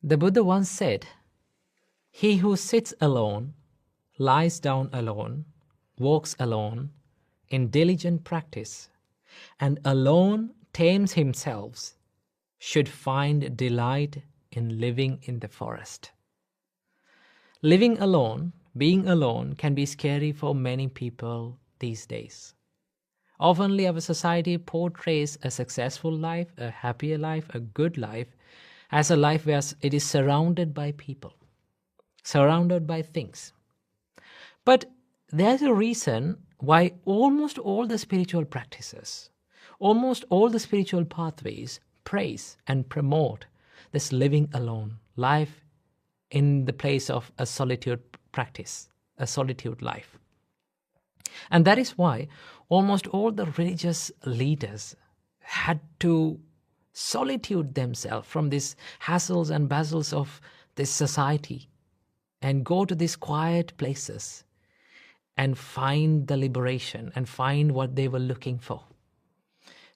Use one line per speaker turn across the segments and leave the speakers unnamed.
The Buddha once said, "He who sits alone, lies down alone, walks alone, in diligent practice, and alone tames himself, should find delight in living in the forest." Living alone, being alone, can be scary for many people these days. Oftenly, our society portrays a successful life, a happier life, a good life, as a life where it is surrounded by people, surrounded by things. But there's a reason why almost all the spiritual practices, almost all the spiritual pathways praise and promote this living alone, life in the place of a solitude practice, a solitude life. And that is why almost all the religious leaders had to solitude themselves from these hassles and bustles of this society and go to these quiet places and find the liberation and find what they were looking for.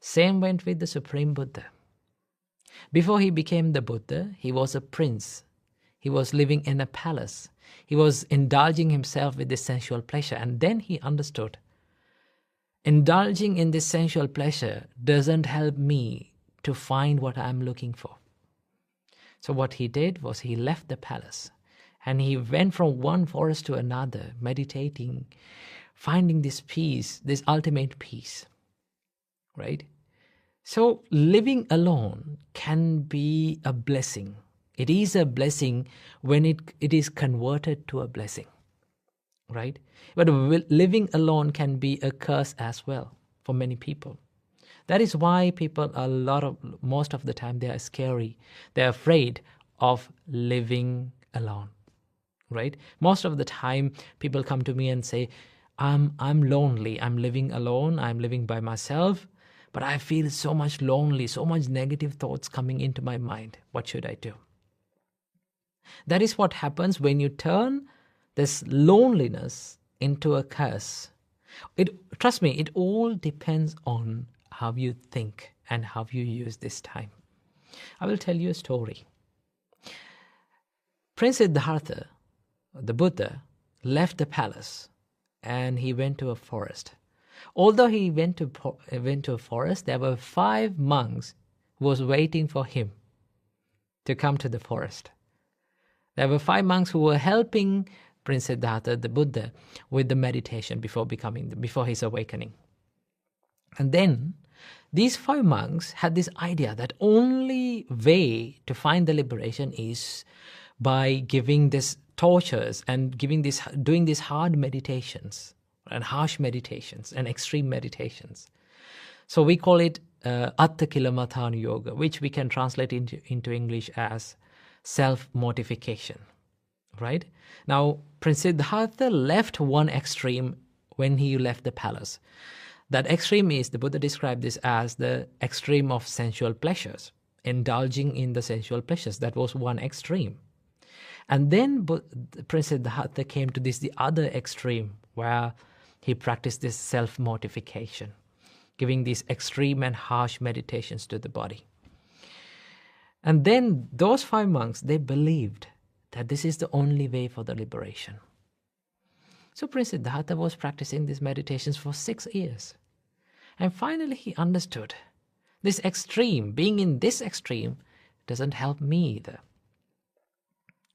Same went with the Supreme Buddha. Before he became the Buddha, he was a prince. He was living in a palace. He was indulging himself with this sensual pleasure. And then he understood, indulging in this sensual pleasure doesn't help me to find what I'm looking for. So what he did was he left the palace and he went from one forest to another, meditating, finding this peace, this ultimate peace, right? So living alone can be a blessing. It is a blessing when it is converted to a blessing, right? But living alone can be a curse as well for many people. That is why people most of the time they are scary. They're afraid of living alone, right? Most of the time people come to me and say, I'm lonely, I'm living alone, I'm living by myself, but I feel so much lonely, so much negative thoughts coming into my mind. What should I do? That is what happens when you turn this loneliness into a curse. Trust me, it all depends on how you think and how you use this time. I will tell you a story. Prince Siddhartha, the Buddha, left the palace and he went to a forest. Although he went to a forest, there were 5 monks who was waiting for him to come to the forest. There were 5 monks who were helping Prince Siddhartha, the Buddha, with the meditation before his awakening. And then these 5 monks had this idea that only way to find the liberation is by giving this tortures and doing these hard meditations and harsh meditations and extreme meditations. So we call it Atta Kilamatthana Yoga, which we can translate into English as self-mortification, right? Now, Prince Siddhartha left one extreme when he left the palace. That extreme is, the Buddha described this as the extreme of sensual pleasures, indulging in the sensual pleasures. That was one extreme. And then Prince Siddhartha came to the other extreme where he practiced this self-mortification, giving these extreme and harsh meditations to the body. And then those 5 monks, they believed that this is the only way for the liberation. So Prince Siddhartha was practicing these meditations for 6 years. And finally he understood, this extreme, being in this extreme, doesn't help me either.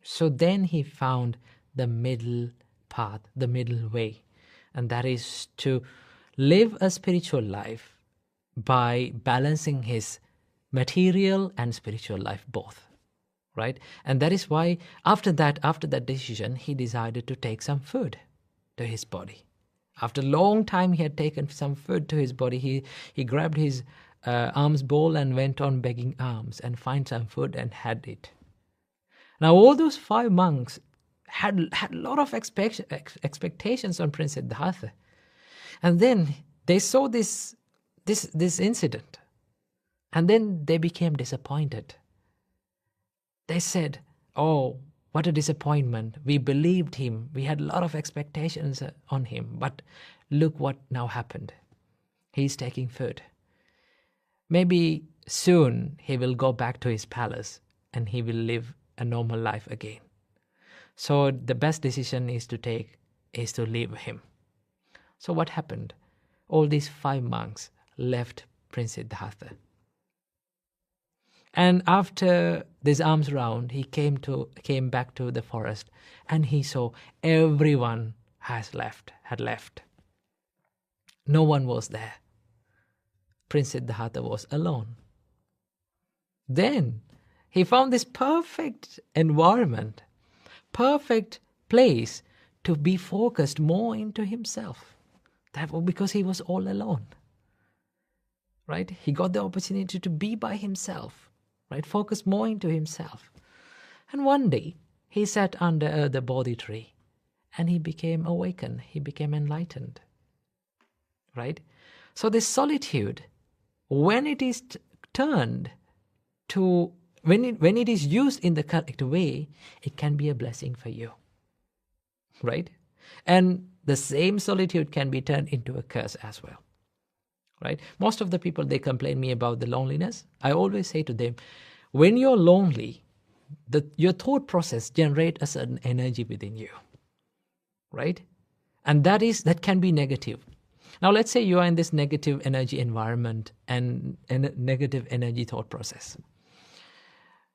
So then he found the middle path, the middle way. And that is to live a spiritual life by balancing his material and spiritual life both, right? And that is why after that decision, he decided to take some food to his body. After a long time he had taken some food to his body, he grabbed his alms bowl and went on begging alms and find some food and had it. Now all those 5 monks had a lot of expectations on Prince Siddhartha. And then they saw this incident. And then they became disappointed. They said, "Oh, what a disappointment. We believed him. We had a lot of expectations on him. But look what now happened. He's taking food. Maybe soon he will go back to his palace and he will live a normal life again. So the best decision is to take is to leave him. So what happened? All these 5 monks left Prince Siddhartha. And after this alms round, he came back to the forest, and he saw everyone had left. No one was there. Prince Siddhartha was alone. Then he found this perfect environment, perfect place to be focused more into himself. That was because he was all alone. Right? He got the opportunity to be by himself. Right? Focus more into himself. And one day, he sat under the Bodhi tree and he became awakened. He became enlightened. Right? So this solitude, when it is turned to, when it is used in the correct way, it can be a blessing for you. Right? And the same solitude can be turned into a curse as well. Right? Most of the people, they complain me about the loneliness. I always say to them, when you're lonely, your thought process generates a certain energy within you. Right? And that can be negative. Now let's say you are in this negative energy environment and a negative energy thought process.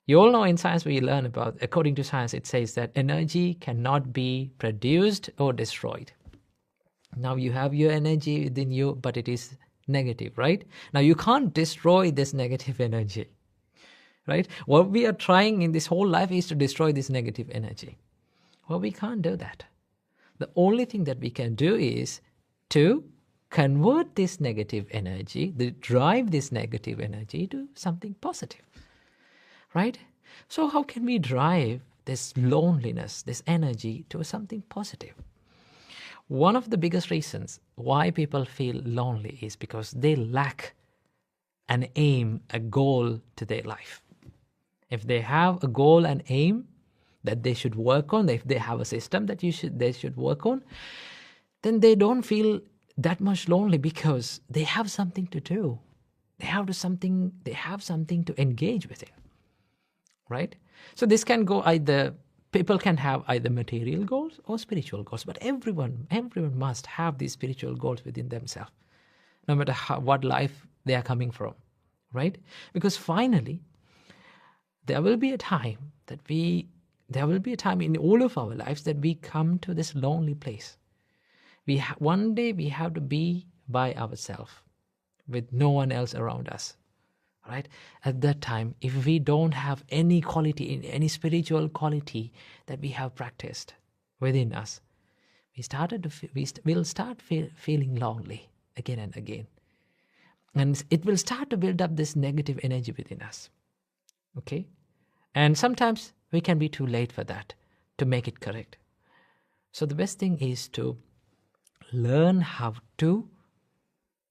You all know in science we learn about, according to science, it says that energy cannot be produced or destroyed. Now you have your energy within you, but it is negative, right? Now you can't destroy this negative energy, right? What we are trying in this whole life is to destroy this negative energy. Well, we can't do that. The only thing that we can do is to convert this negative energy, drive this negative energy to something positive, right? So how can we drive this loneliness, this energy to something positive? One of the biggest reasons why people feel lonely is because they lack an aim, a goal to their life. If they have a goal and aim that they should work on, if they have a system that they should work on, then they don't feel that much lonely because they have something to do. They have something to engage with it. Right? So this can go either, people can have either material goals or spiritual goals, but everyone must have these spiritual goals within themselves, no matter what life they are coming from, right? Because finally, there will be a time in all of our lives that we come to this lonely place. One day we have to be by ourselves with no one else around us. Right? At that time, if we don't have any quality, any spiritual quality that we have practiced within us, we'll start feeling lonely again and again. And it will start to build up this negative energy within us. Okay? And sometimes we can be too late for that to make it correct. So the best thing is to learn how to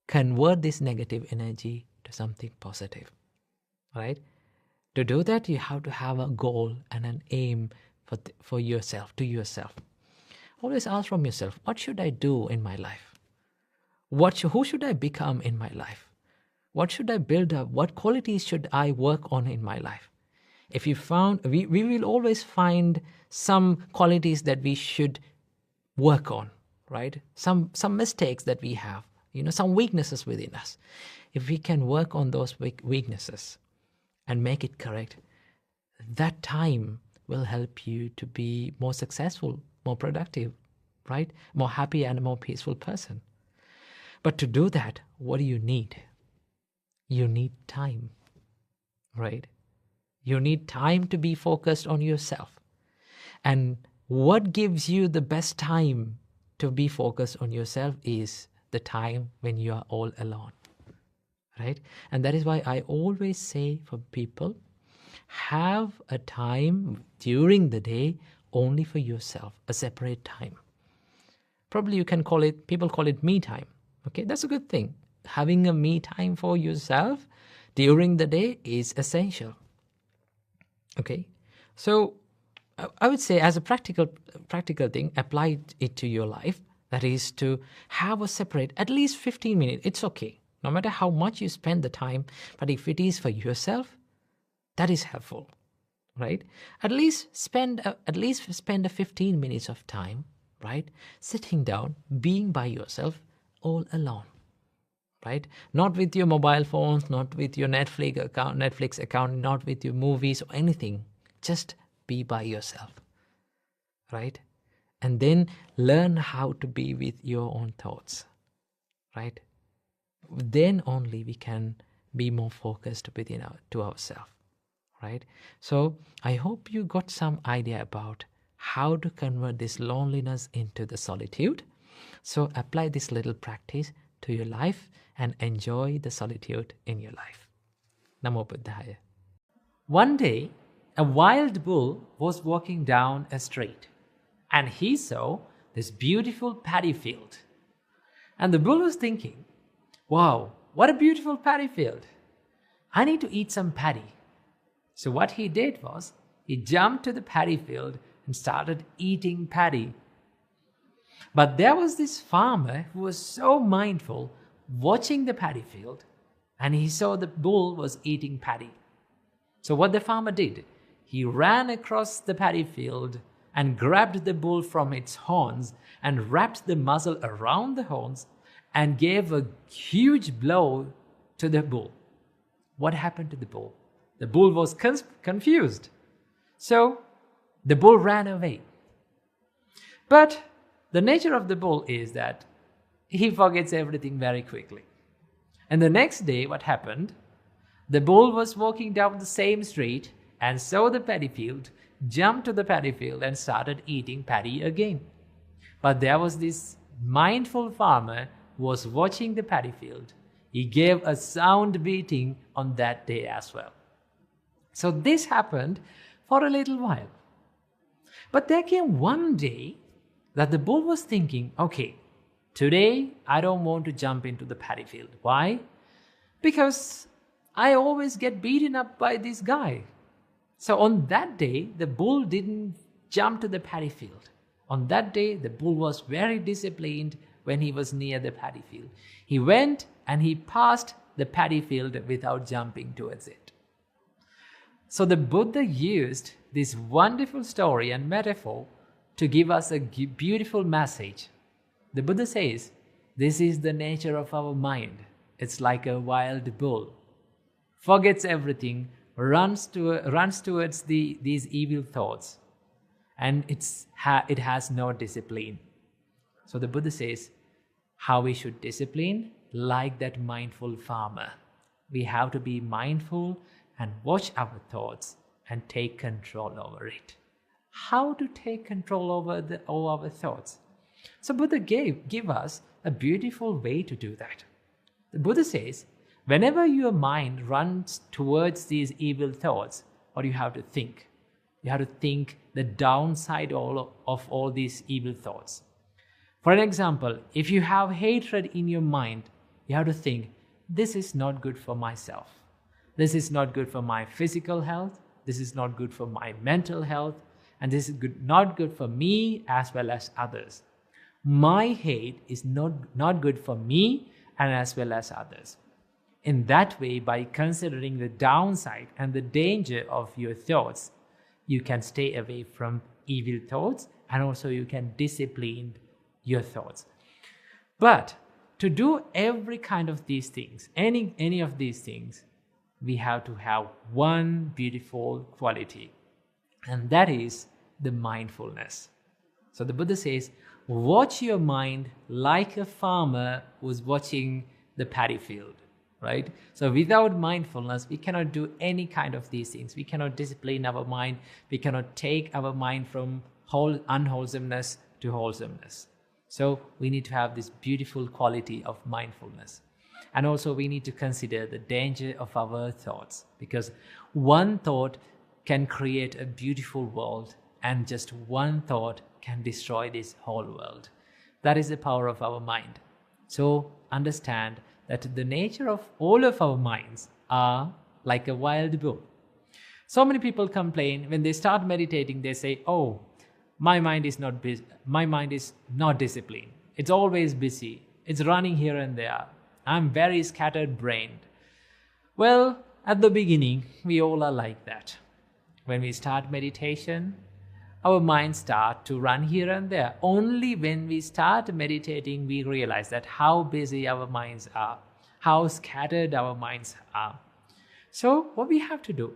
convert this negative energy to something positive, right? To do that, you have to have a goal and an aim for yourself, to yourself. Always ask from yourself, what should I do in my life? Who should I become in my life? What should I build up? What qualities should I work on in my life? If you found, we will always find some qualities that we should work on, right? Some mistakes that we have, some weaknesses within us. If we can work on those weaknesses and make it correct, that time will help you to be more successful, more productive, right? More happy and a more peaceful person. But to do that, what do you need? You need time, right? You need time to be focused on yourself. And what gives you the best time to be focused on yourself is the time when you are all alone. Right? And that is why I always say for people, have a time during the day only for yourself, a separate time. Probably people call it me time. Okay, that's a good thing. Having a me time for yourself during the day is essential. Okay, so I would say as a practical thing, apply it to your life. That is to have a separate, at least 15 minutes. It's okay. No matter how much you spend the time, but if it is for yourself, that is helpful, right? At least spend a 15 minutes of time, right? Sitting down, being by yourself, all alone, right? Not with your mobile phones, not with your Netflix account, not with your movies or anything. Just be by yourself, right? And then learn how to be with your own thoughts, right? Then only we can be more focused to ourselves, right? So I hope you got some idea about how to convert this loneliness into the solitude. So apply this little practice to your life and enjoy the solitude in your life. Namo Buddhaya. One day, a wild bull was walking down a street, and he saw this beautiful paddy field. And the bull was thinking, wow, what a beautiful paddy field. I need to eat some paddy. So what he did was, he jumped to the paddy field and started eating paddy. But there was this farmer who was so mindful, watching the paddy field, and he saw the bull was eating paddy. So what the farmer did, he ran across the paddy field and grabbed the bull from its horns and wrapped the muzzle around the horns and gave a huge blow to the bull. What happened to the bull? The bull was confused. So the bull ran away. But the nature of the bull is that he forgets everything very quickly. And the next day, what happened? The bull was walking down the same street and saw the paddy field, jumped to the paddy field and started eating paddy again. But there was this mindful farmer who was watching the paddy field. He gave a sound beating on that day as well. So this happened for a little while. But there came one day that the bull was thinking, okay, today I don't want to jump into the paddy field. Why? Because I always get beaten up by this guy. So on that day, the bull didn't jump to the paddy field. On that day, the bull was very disciplined when he was near the paddy field. He went and he passed the paddy field without jumping towards it. So the Buddha used this wonderful story and metaphor to give us a beautiful message. The Buddha says, this is the nature of our mind. It's like a wild bull. Forgets everything, runs towards these evil thoughts, and it has no discipline. So the Buddha says how we should discipline, like that mindful farmer. We have to be mindful and watch our thoughts and take control over it. How to take control over all our thoughts? So Buddha give us a beautiful way to do that. The Buddha says, whenever your mind runs towards these evil thoughts, what do you have to think? You have to think the downside of all these evil thoughts. For an example, if you have hatred in your mind, you have to think, this is not good for myself. This is not good for my physical health. This is not good for my mental health. And this is not good for me as well as others. My hate is not good for me and as well as others. In that way, by considering the downside and the danger of your thoughts, you can stay away from evil thoughts, and also you can discipline your thoughts. But to do every kind of these things, any of these things, we have to have one beautiful quality, and that is the mindfulness. So the Buddha says, watch your mind like a farmer who's watching the paddy field. Right? So without mindfulness, we cannot do any kind of these things. We cannot discipline our mind. We cannot take our mind from unwholesomeness to wholesomeness. So we need to have this beautiful quality of mindfulness. And also we need to consider the danger of our thoughts, because one thought can create a beautiful world, and just one thought can destroy this whole world. That is the power of our mind. So understand that the nature of all of our minds are like a wild bull. So many people complain when they start meditating. They say, "Oh, my mind is not disciplined. It's always busy. It's running here and there. I'm very scattered brained." Well, at the beginning, we all are like that. When we start meditation, our minds start to run here and there. Only when we start meditating, we realize that how busy our minds are, how scattered our minds are. So what we have to do,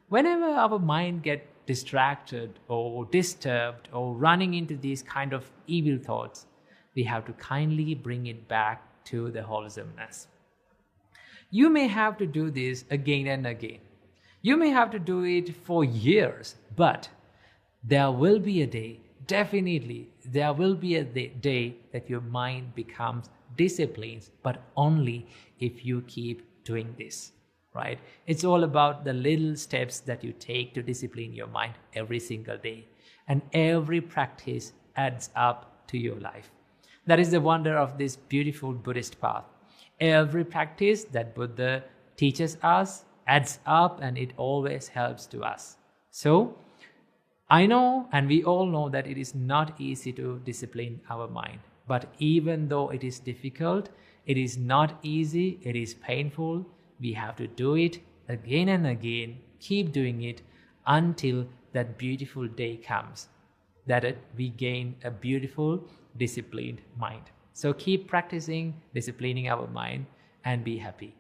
whenever our mind gets distracted or disturbed or running into these kind of evil thoughts, we have to kindly bring it back to the wholesomeness. You may have to do this again and again. You may have to do it for years, but there will be a day, definitely, there will be a day that your mind becomes disciplined, but only if you keep doing this, right? It's all about the little steps that you take to discipline your mind every single day. And every practice adds up to your life. That is the wonder of this beautiful Buddhist path. Every practice that Buddha teaches us adds up, and it always helps to us. So, I know, and we all know, that it is not easy to discipline our mind. But even though it is difficult, it is not easy, it is painful, we have to do it again and again, keep doing it until that beautiful day comes, that we gain a beautiful, disciplined mind. So keep practicing, disciplining our mind, and be happy.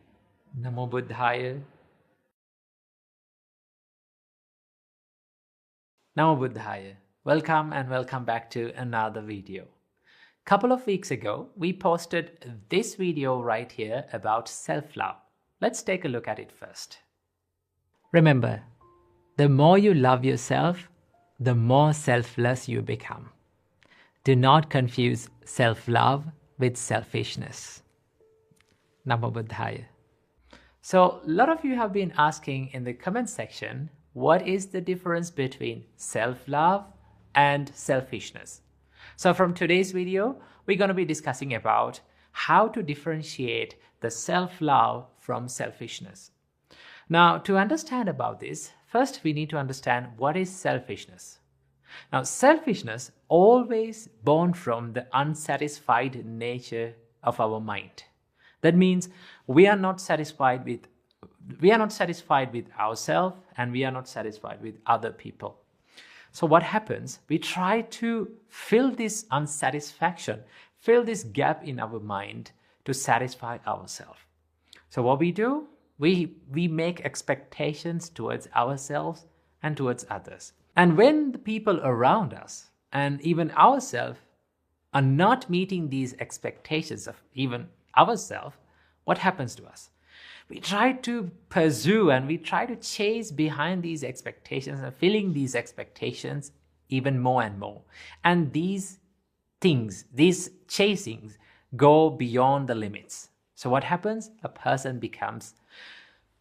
Namo Buddhaya. Namo Buddhaya. Welcome and welcome back to another video. Couple of weeks ago, we posted this video right here about self-love. Let's take a look at it first. Remember, the more you love yourself, the more selfless you become. Do not confuse self-love with selfishness. Namo Buddhaya. So, a lot of you have been asking in the comment section, what is the difference between self-love and selfishness? So from today's video, we're going to be discussing about how to differentiate the self-love from selfishness. Now, to understand about this, first we need to understand what is selfishness. Now, selfishness always born from the unsatisfied nature of our mind. That means we are not satisfied with ourselves, and we are not satisfied with other people. So what happens? We try to fill this unsatisfaction, fill this gap in our mind to satisfy ourselves. So what we do? We make expectations towards ourselves and towards others. And when the people around us and even ourselves are not meeting these expectations of even ourselves, what happens to us? We try to pursue and we try to chase behind these expectations and filling these expectations even more and more. And these things, these chasings, go beyond the limits. So what happens? A person becomes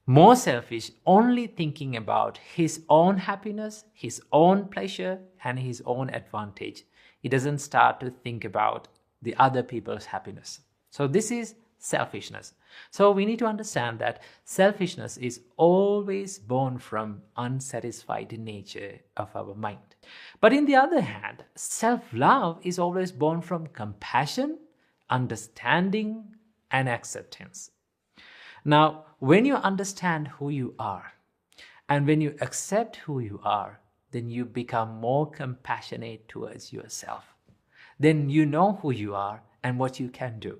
more selfish, only thinking about his own happiness, his own pleasure, and his own advantage. He doesn't start to think about the other people's happiness. So this is selfishness. So we need to understand that selfishness is always born from unsatisfied nature of our mind. But in the other hand, self-love is always born from compassion, understanding, and acceptance. Now, when you understand who you are, and when you accept who you are, then you become more compassionate towards yourself. Then you know who you are and what you can do.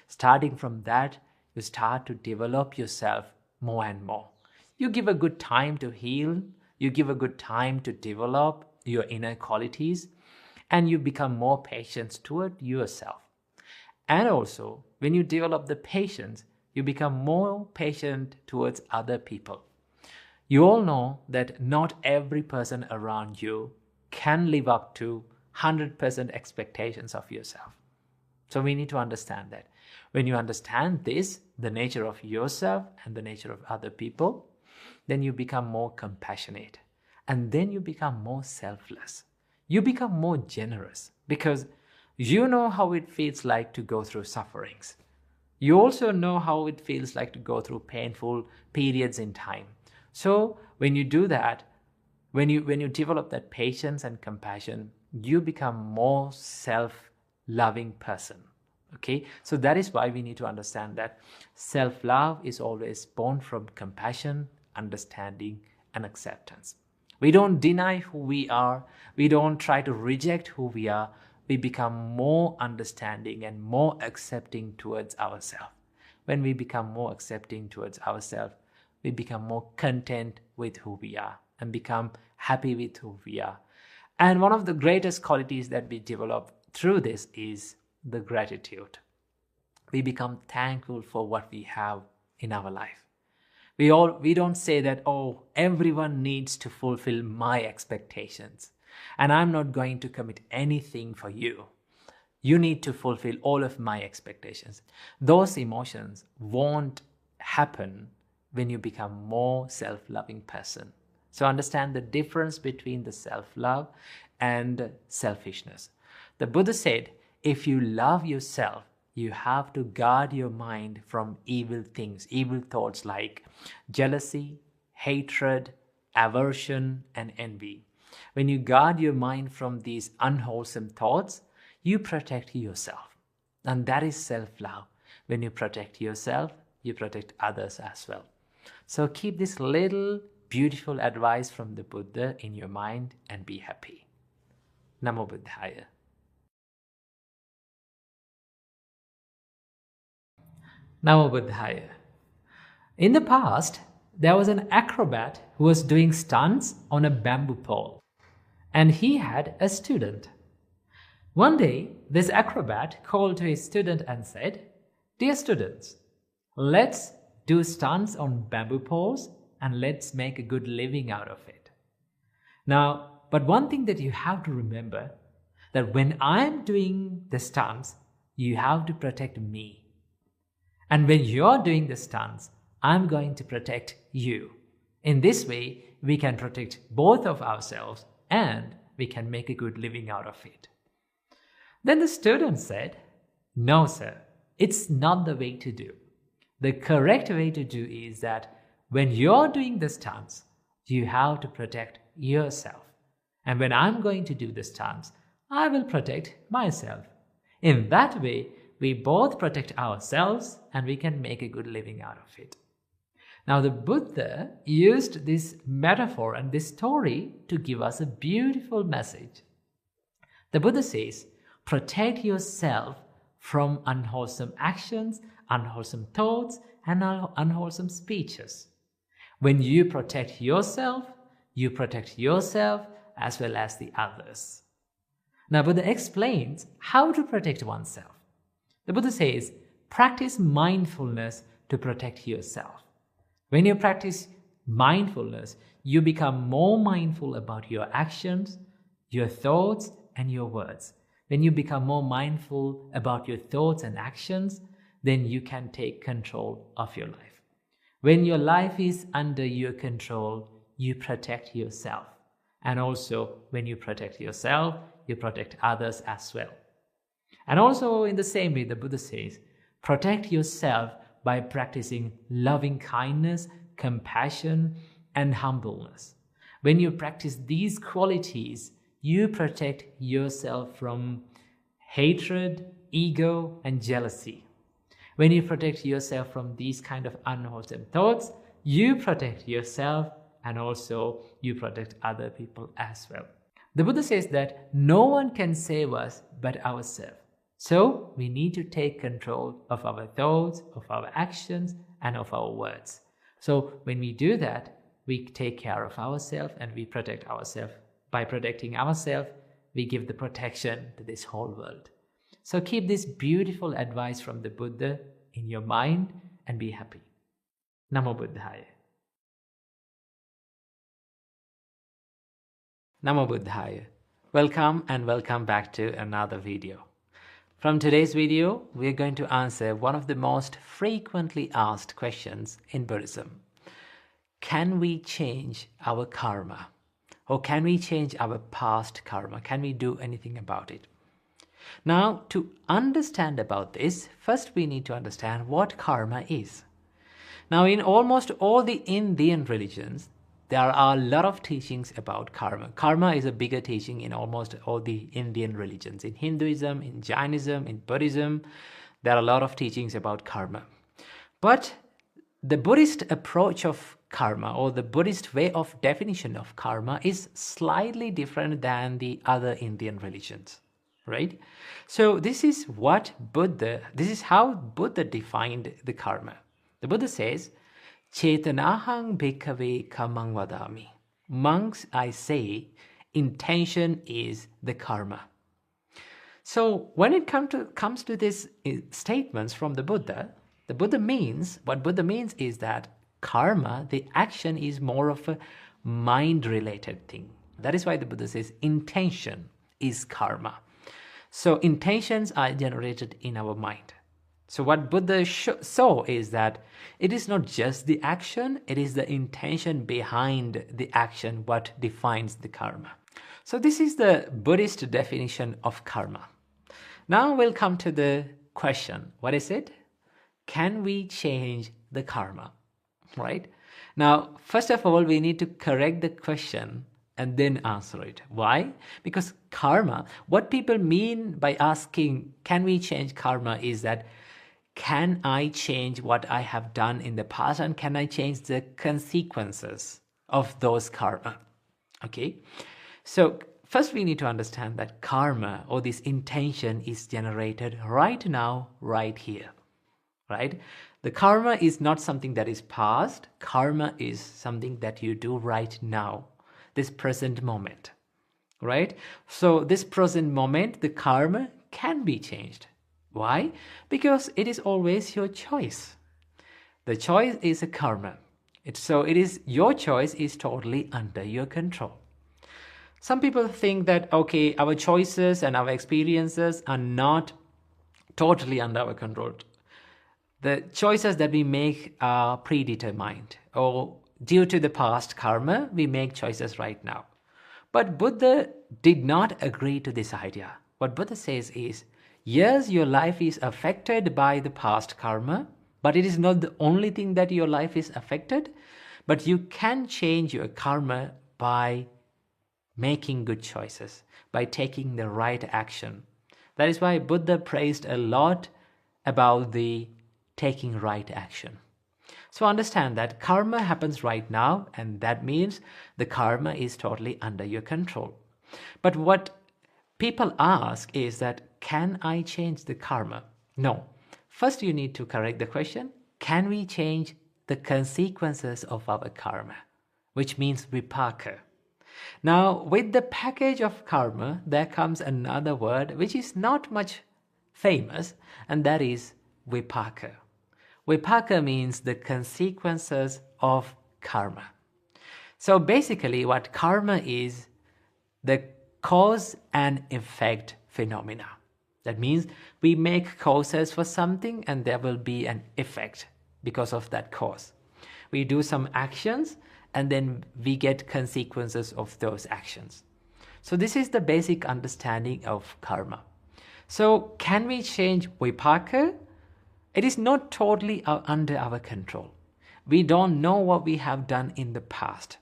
Starting from that, you start to develop yourself more and more. You give a good time to heal, you give a good time to develop your inner qualities, and you become more patient toward yourself. And also, when you develop the patience, you become more patient towards other people. You all know that not every person around you can live up to 100% expectations of yourself. So we need to understand that. When you understand this, the nature of yourself and the nature of other people, then you become more compassionate. And then you become more selfless. You become more generous because you know how it feels like to go through sufferings. You also know how it feels like to go through painful periods in time. So when you do that, when you develop that patience and compassion, you become more self-loving person. Okay, so that is why we need to understand that self-love is always born from compassion, understanding, and acceptance. We don't deny who we are. We don't try to reject who we are. We become more understanding and more accepting towards ourselves. When we become more accepting towards ourselves, we become more content with who we are and become happy with who we are. And one of the greatest qualities that we develop through this is the gratitude. We become thankful for what we have in our life. We don't say that, oh, everyone needs to fulfill my expectations, and I'm not going to commit anything for you. You need to fulfill all of my expectations. Those emotions won't happen when you become more self-loving person. So understand the difference between the self-love and selfishness. The Buddha said, if you love yourself, you have to guard your mind from evil things, evil thoughts like jealousy, hatred, aversion, and envy. When you guard your mind from these unwholesome thoughts, you protect yourself. And that is self-love. When you protect yourself, you protect others as well. So keep this little beautiful advice from the Buddha in your mind and be happy. Namo Buddhaya. Namo Buddhaya. In the past, there was an acrobat who was doing stunts on a bamboo pole, and he had a student. One day, this acrobat called to his student and said, "Dear students, let's do stunts on bamboo poles and let's make a good living out of it." Now, but one thing that you have to remember, that when I'm doing the stunts, you have to protect me. And when you're doing the stunts, I'm going to protect you. In this way, we can protect both of ourselves and we can make a good living out of it. Then the student said, "No, sir, it's not the way to do. The correct way to do is that when you're doing the stunts, you have to protect yourself. And when I'm going to do the stunts, I will protect myself. In that way, we both protect ourselves and we can make a good living out of it." Now the Buddha used this metaphor and this story to give us a beautiful message. The Buddha says, protect yourself from unwholesome actions, unwholesome thoughts, and unwholesome speeches. When you protect yourself as well as the others. Now Buddha explains how to protect oneself. The Buddha says, practice mindfulness to protect yourself. When you practice mindfulness, you become more mindful about your actions, your thoughts, and your words. When you become more mindful about your thoughts and actions, then you can take control of your life. When your life is under your control, you protect yourself. And also, when you protect yourself, you protect others as well. And also in the same way, the Buddha says, protect yourself by practicing loving kindness, compassion, and humbleness. When you practice these qualities, you protect yourself from hatred, ego, and jealousy. When you protect yourself from these kind of unwholesome thoughts, you protect yourself and also you protect other people as well. The Buddha says that no one can save us but ourselves. So we need to take control of our thoughts, of our actions, and of our words. So when we do that, we take care of ourselves and we protect ourselves. By protecting ourselves, we give the protection to this whole world. So keep this beautiful advice from the Buddha in your mind and be happy. Namo Buddhaya. Namo Buddhaya. Welcome and welcome back to another video. From today's video, we are going to answer one of the most frequently asked questions in Buddhism. Can we change our karma? Or can we change our past karma? Can we do anything about it? Now, to understand about this, first we need to understand what karma is. Now, in almost all the Indian religions, there are a lot of teachings about karma. Karma is a bigger teaching in almost all the Indian religions. In Hinduism, in Jainism, in Buddhism, there are a lot of teachings about karma. But the Buddhist approach of karma, or the Buddhist way of definition of karma, is slightly different than the other Indian religions, right? So this is how Buddha defined the karma. The Buddha says, Chetanahang bhikkhave kamang vadami. Monks, I say, intention is the karma. So when it comes to these statements from the Buddha means is that karma, the action, is more of a mind-related thing. That is why the Buddha says intention is karma. So intentions are generated in our mind. So what Buddha saw is that it is not just the action, it is the intention behind the action what defines the karma. So this is the Buddhist definition of karma. Now we'll come to the question. What is it? Can we change the karma? Right? Now, first of all, we need to correct the question and then answer it. Why? Because karma, what people mean by asking, can we change karma, is that, can I change what I have done in the past, and can I change the consequences of those karma? Okay? So first we need to understand that karma, or this intention, is generated right now, right here. Right? The karma is not something that is past. Karma is something that you do right now, this present moment. Right? So this present moment, the karma can be changed. Why? Because it is always your choice. The choice is a karma. Your choice is totally under your control. Some people think that, okay, our choices and our experiences are not totally under our control. The choices that we make are predetermined, or due to the past karma, we make choices right now. But Buddha did not agree to this idea. What Buddha says is, yes, your life is affected by the past karma, but it is not the only thing that your life is affected. But you can change your karma by making good choices, by taking the right action. That is why Buddha praised a lot about the taking right action. So understand that karma happens right now, and that means the karma is totally under your control. But what people ask is that, can I change the karma? No. First you need to correct the question, can we change the consequences of our karma? Which means vipaka. Now, with the package of karma, there comes another word which is not much famous, and that is vipaka. Vipaka means the consequences of karma. So basically what karma is, the cause and effect phenomena. That means we make causes for something and there will be an effect because of that cause. We do some actions and then we get consequences of those actions. So this is the basic understanding of karma. So can we change vipaka? It is not totally under our control. We don't know what we have done in the past.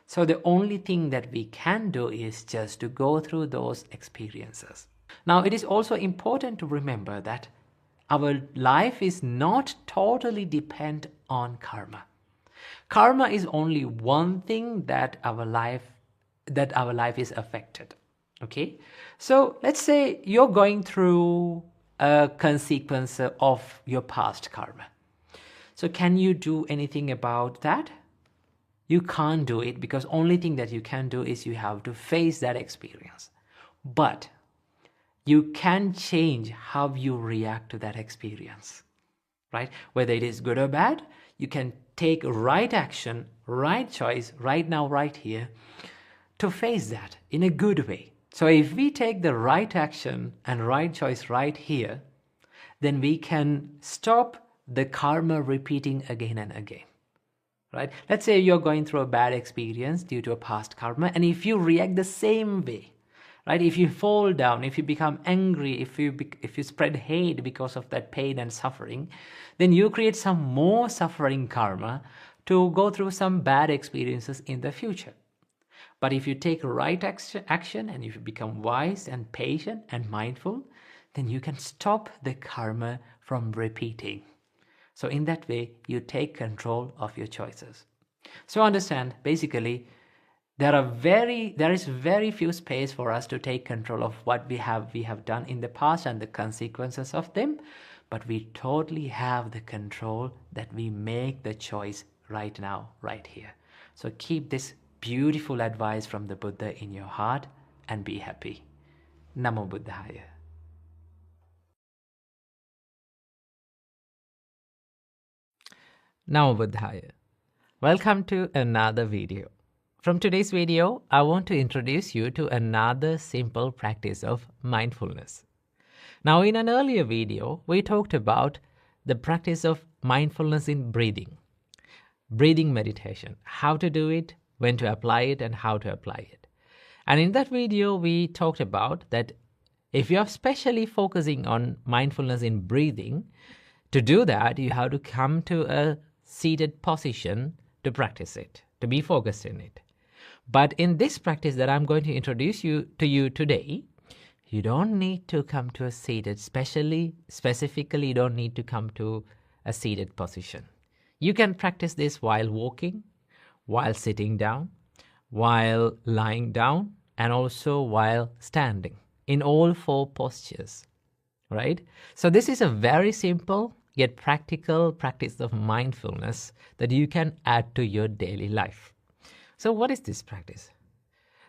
So the only thing that we can do is just to go through those experiences. Now, it is also important to remember that our life is not totally dependent on karma. Karma is only one thing that our life is affected. Okay? So let's say you're going through a consequence of your past karma. So can you do anything about that? You can't do it, because only thing that you can do is you have to face that experience. But you can change how you react to that experience, right? Whether it is good or bad, you can take right action, right choice, right now, right here, to face that in a good way. So if we take the right action and right choice right here, then we can stop the karma repeating again and again. Right? Let's say you're going through a bad experience due to a past karma, and if you react the same way, right? If you fall down, if you become angry, if you spread hate because of that pain and suffering, then you create some more suffering karma to go through some bad experiences in the future. But if you take right action and if you become wise and patient and mindful, then you can stop the karma from repeating. So in that way, you take control of your choices. So understand, basically, there is very few space for us to take control of what we have done in the past and the consequences of them, but we totally have the control that we make the choice right now, right here. So keep this beautiful advice from the Buddha in your heart and be happy. Namo Buddhaya. Namo Buddhaya. Welcome to another video. From today's video, I want to introduce you to another simple practice of mindfulness. Now, in an earlier video, we talked about the practice of mindfulness in breathing meditation, how to do it, when to apply it, and how to apply it. And in that video, we talked about that if you're especially focusing on mindfulness in breathing, to do that, you have to come to a seated position to practice it, to be focused in it. But in this practice that I'm going to introduce to you today, you don't need to come to a seated, specifically, you don't need to come to a seated position. You can practice this while walking, while sitting down, while lying down, and also while standing, in all 4 postures, right? So this is a very simple yet practical practice of mindfulness that you can add to your daily life. So what is this practice?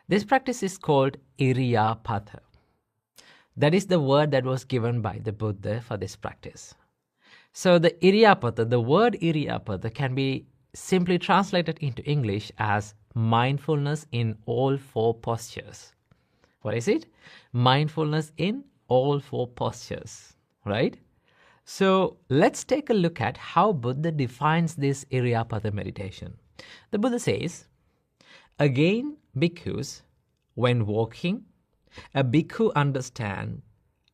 This practice is called Iriyapada. That is the word that was given by the Buddha for this practice. So the Iriyapada, the word Iriyapada can be simply translated into English as mindfulness in all 4 postures. What is it? Mindfulness in all 4 postures, right? So let's take a look at how Buddha defines this Iriyapada meditation. The Buddha says, again, bhikkhus, when walking, a bhikkhu understands,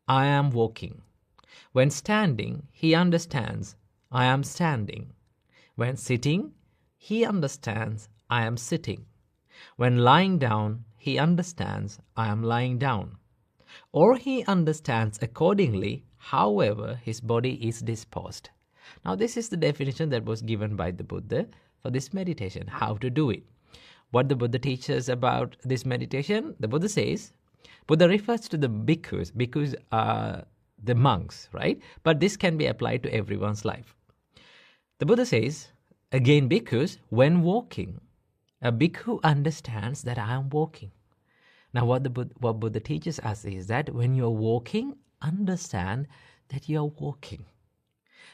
I am walking. When standing, he understands, I am standing. When sitting, he understands, I am sitting. When lying down, he understands, I am lying down. Or he understands accordingly, however his body is disposed. Now this is the definition that was given by the Buddha for this meditation, how to do it. What the Buddha teaches about this meditation, the Buddha says, Buddha refers to the bhikkhus. Bhikkhus are the monks, right? But this can be applied to everyone's life. The Buddha says, again, bhikkhus, when walking, a bhikkhu understands that I am walking. Now what Buddha teaches us is that when you're walking, understand that you're walking.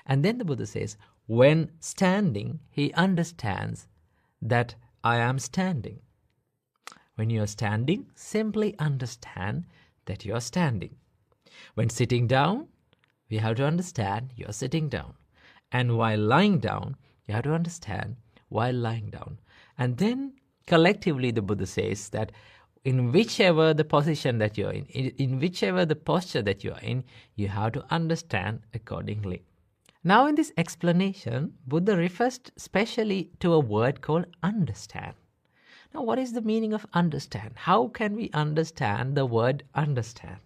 And then the Buddha says, when standing, he understands that I am standing. When you're standing, simply understand that you're standing. When sitting down, we have to understand you're sitting down. And while lying down, you have to understand while lying down. And then collectively the Buddha says that in whichever the position that you're in whichever the posture that you're in, you have to understand accordingly. Now in this explanation, Buddha refers specially to a word called understand. Now what is the meaning of understand? How can we understand the word understand?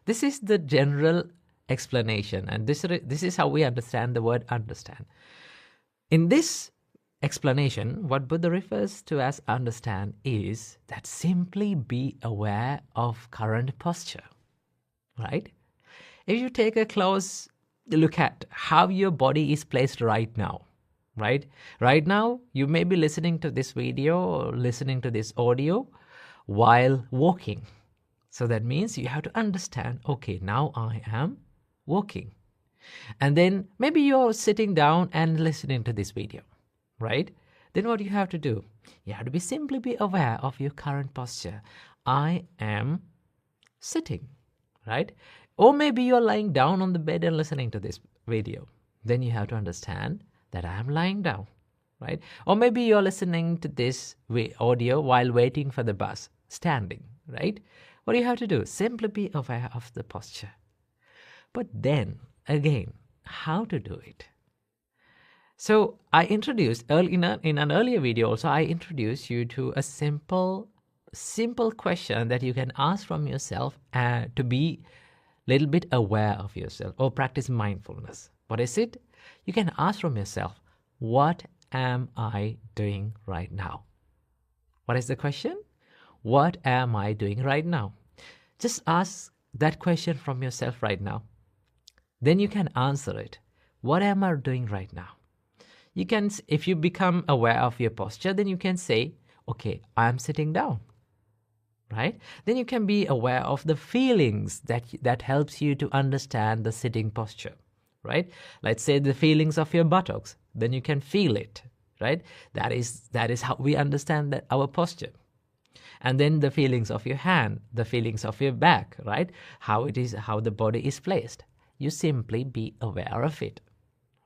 This is the general explanation, and this is how we understand the word understand. In this explanation, what Buddha refers to as understand is that simply be aware of current posture, right? If you take a close look at how your body is placed right now, right? Right now, you may be listening to this video or listening to this audio while walking. So that means you have to understand, okay, now I am walking. And then maybe you're sitting down and listening to this video, right? Then what you have to do? You have to simply be aware of your current posture. I am sitting, right? Or maybe you're lying down on the bed and listening to this video. Then you have to understand that I am lying down, right? Or maybe you're listening to this audio while waiting for the bus, standing, right? What do you have to do? Simply be aware of the posture. But then, again, how to do it? So I introduced, in an earlier video also, I introduced you to a simple question that you can ask from yourself to be a little bit aware of yourself or practice mindfulness. What is it? You can ask from yourself, what am I doing right now? What is the question? What am I doing right now? Just ask that question from yourself right now. Then you can answer it. What am I doing right now? You can, if you become aware of your posture, then you can say, okay, I'm sitting down, right? Then you can be aware of the feelings that helps you to understand the sitting posture, right? Let's say the feelings of your buttocks, then you can feel it, right? That is how we understand that our posture. And then the feelings of your hand, the feelings of your back, right? How the body is placed. You simply be aware of it,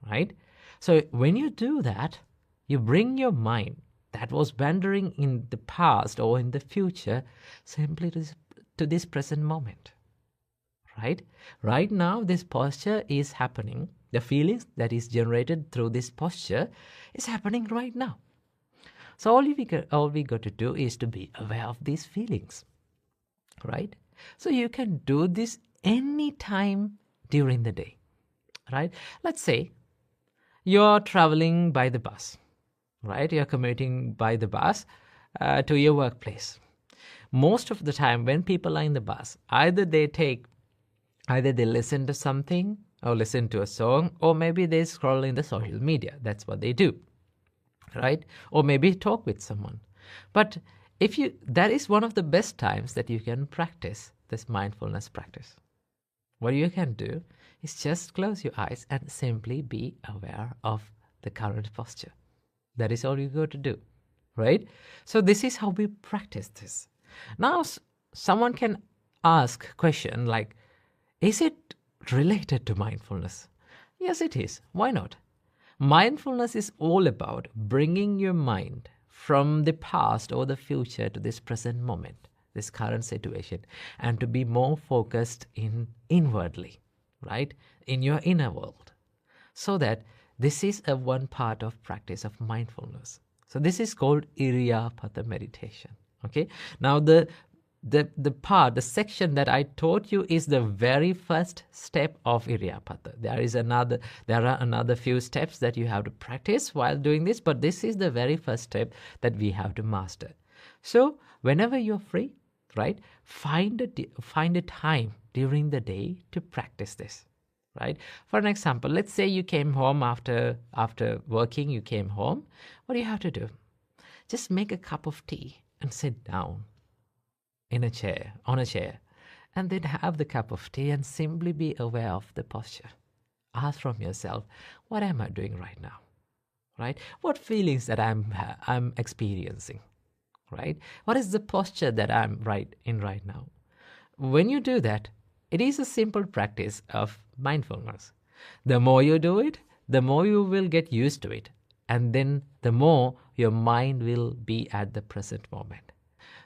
right? So when you do that, you bring your mind that was wandering in the past or in the future simply to this present moment, right? Right now, this posture is happening. The feelings that is generated through this posture is happening right now. So all we got to do is to be aware of these feelings, right? So you can do this any time during the day, right? Let's say you're traveling by the bus, right? You're commuting by the bus to your workplace. Most of the time when people are in the bus, either they listen to something or listen to a song, or maybe they scroll in the social media. That's what they do, right? Or maybe talk with someone. But that is one of the best times that you can practice this mindfulness practice. What you can do is just close your eyes and simply be aware of the current posture. That is all you got to do, right? So this is how we practice this. Now, someone can ask a question like, is it related to mindfulness? Yes, it is. Why not? Mindfulness is all about bringing your mind from the past or the future to this present moment, this current situation, and to be more focused inwardly, right? In your inner world. So that this is a one part of practice of mindfulness. So this is called Iriyapata meditation. Okay. Now the section that I taught you is the very first step of Iriyapata. There are another few steps that you have to practice while doing this, but this is the very first step that we have to master. So whenever you're free, right, find a time during the day to practice this. Right? For an example, let's say you came home after working, you came home. What do you have to do? Just make a cup of tea and sit down on a chair, and then have the cup of tea and simply be aware of the posture. Ask from yourself, what am I doing right now? Right? What feelings that I'm experiencing? Right? What is the posture that I'm right now? When you do that, it is a simple practice of mindfulness. The more you do it, the more you will get used to it. And then the more your mind will be at the present moment.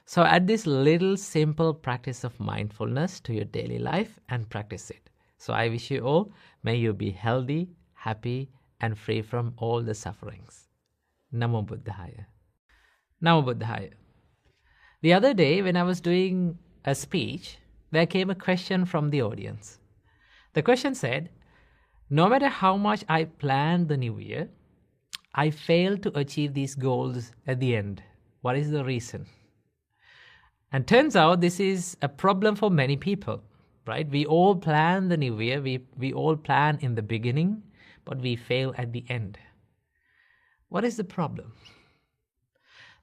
So add this little simple practice of mindfulness to your daily life and practice it. So I wish you all, may you be healthy, happy, and free from all the sufferings. Namo Buddhaya. Namo Buddhaya. The other day when I was doing a speech, there came a question from the audience. The question said, no matter how much I planned the new year, I failed to achieve these goals at the end. What is the reason? And turns out this is a problem for many people, right? We all plan the new year, we all plan in the beginning, but we fail at the end. What is the problem?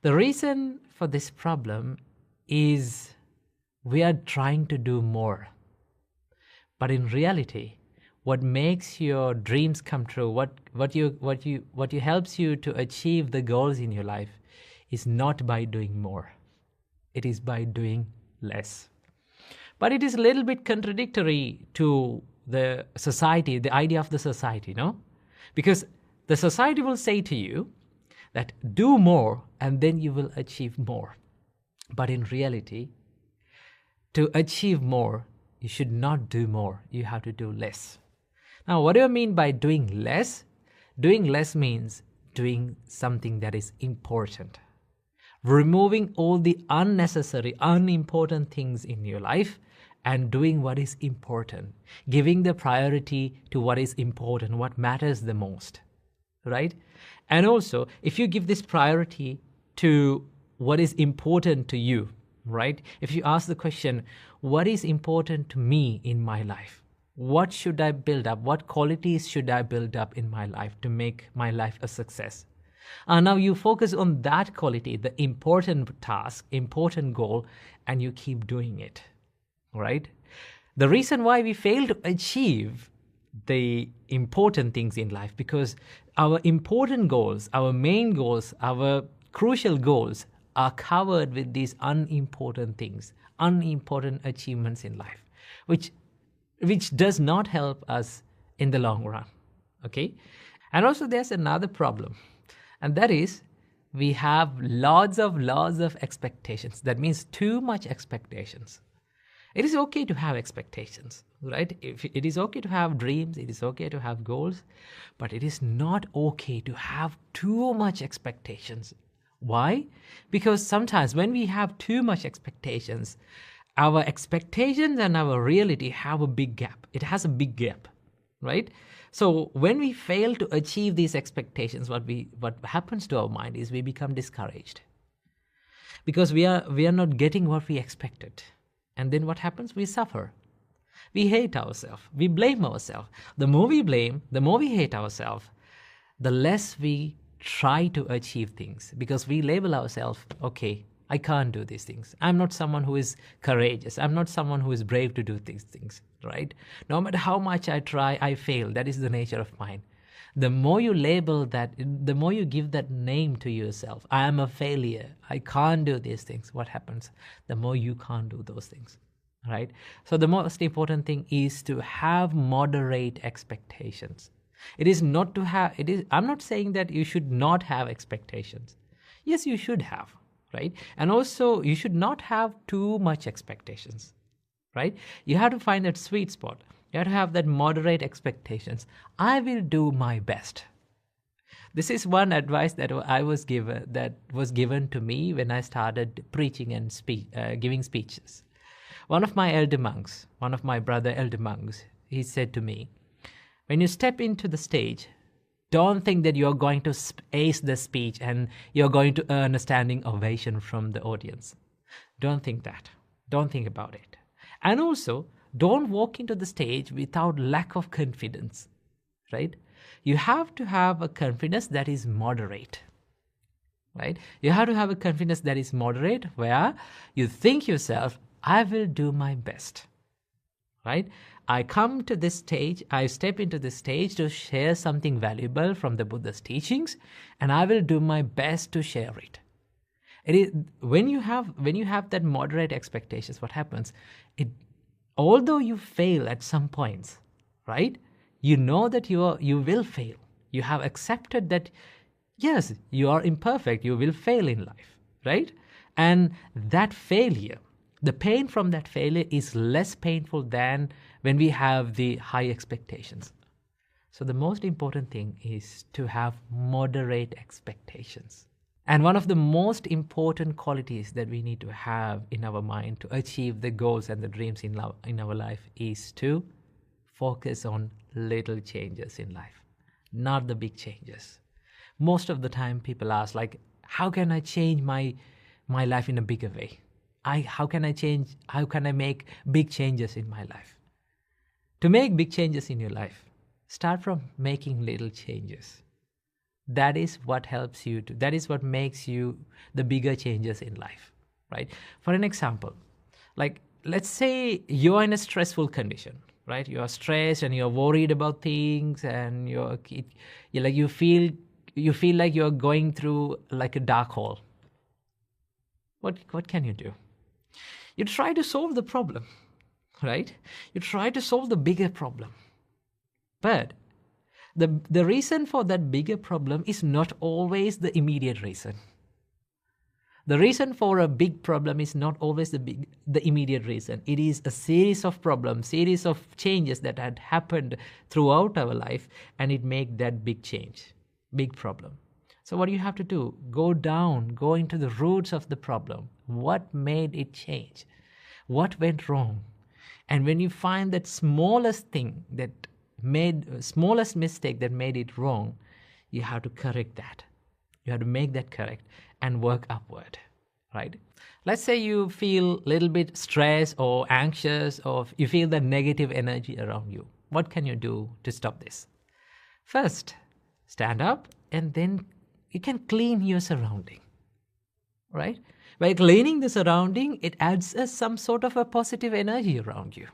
The reason for this problem is we are trying to do more. But in reality, what makes your dreams come true, what helps you to achieve the goals in your life is not by doing more. It is by doing less. But it is a little bit contradictory to the society, the idea of the society, no? Because the society will say to you that do more and then you will achieve more. But in reality, to achieve more, you should not do more. You have to do less. Now, what do I mean by doing less? Doing less means doing something that is important. Removing all the unnecessary, unimportant things in your life and doing what is important. Giving the priority to what is important, what matters the most. right? And also, if you give this priority to what is important to you, right? If you ask the question, what is important to me in my life? What should I build up? What qualities should I build up in my life to make my life a success? And now you focus on that quality, the important task, important goal, and you keep doing it, right? The reason why we fail to achieve the important things in life, because our important goals, our main goals, our crucial goals are covered with these unimportant things, unimportant achievements in life, which does not help us in the long run. Okay? And also there's another problem, and that is we have lots of expectations. That means too much expectations. It is okay to have expectations, right? If it is okay to have dreams, it is okay to have goals, but it is not okay to have too much expectations. Why? Because sometimes when we have too much expectations, our expectations and our reality have a big gap. It has a big gap, right? So when we fail to achieve these expectations, what happens to our mind is we become discouraged because we are not getting what we expected. And then what happens? We suffer. We hate ourselves. We blame ourselves. The more we blame, the more we hate ourselves, the less we try to achieve things, because we label ourselves, okay, I can't do these things. I'm not someone who is courageous. I'm not someone who is brave to do these things, right? No matter how much I try, I fail. That is the nature of mine. The more you label that, the more you give that name to yourself, I am a failure, I can't do these things, what happens? The more you can't do those things, right? So the most important thing is to have moderate expectations. It is not to have, I'm not saying that you should not have expectations. Yes, you should have, right? And also you should not have too much expectations, right? You have to find that sweet spot. You have to have that moderate expectations. I will do my best. This is one advice that was given to me when I started preaching and giving speeches. One of my brother elder monks, he said to me, when you step into the stage, don't think that you're going to ace the speech and you're going to earn a standing ovation from the audience. Don't think that. Don't think about it. And also, don't walk into the stage without lack of confidence, right? You have to have a confidence that is moderate, right? You have to have a confidence that is moderate where you think yourself, I will do my best, right? I come to this stage, I step into this stage to share something valuable from the Buddha's teachings, and I will do my best to share it. It is when you have that moderate expectations, what happens? Although you fail at some points, right? You know that you will fail. You have accepted that, yes, you are imperfect. You will fail in life, right? And that failure, the pain from that failure is less painful than when we have the high expectations. So the most important thing is to have moderate expectations. And one of the most important qualities that we need to have in our mind to achieve the goals and the dreams in our life is to focus on little changes in life, not the big changes. Most of the time people ask, like, how can I change my life in a bigger way? How can I make big changes in my life? To make big changes in your life, start from making little changes. That is what helps you that is what makes you the bigger changes in life, right? For an example, like, let's say you're in a stressful condition, right? You are stressed and you're worried about things, and you feel like you're going through like a dark hole. What can you do? You try to solve the problem, right? You try to solve the bigger problem. But the reason for that bigger problem is not always the immediate reason. The reason for a big problem is not always the immediate reason. It is a series of problems, series of changes that had happened throughout our life, and it make that big change, big problem. So what do you have to do? Go into the roots of the problem. What made it change? What went wrong? And when you find that smallest mistake that made it wrong, you have to correct that. You have to make that correct and work upward, right? Let's say you feel a little bit stressed or anxious, or you feel the negative energy around you. What can you do to stop this? First, stand up, and then you can clean your surrounding, right? By cleaning the surrounding, it adds some sort of a positive energy around you.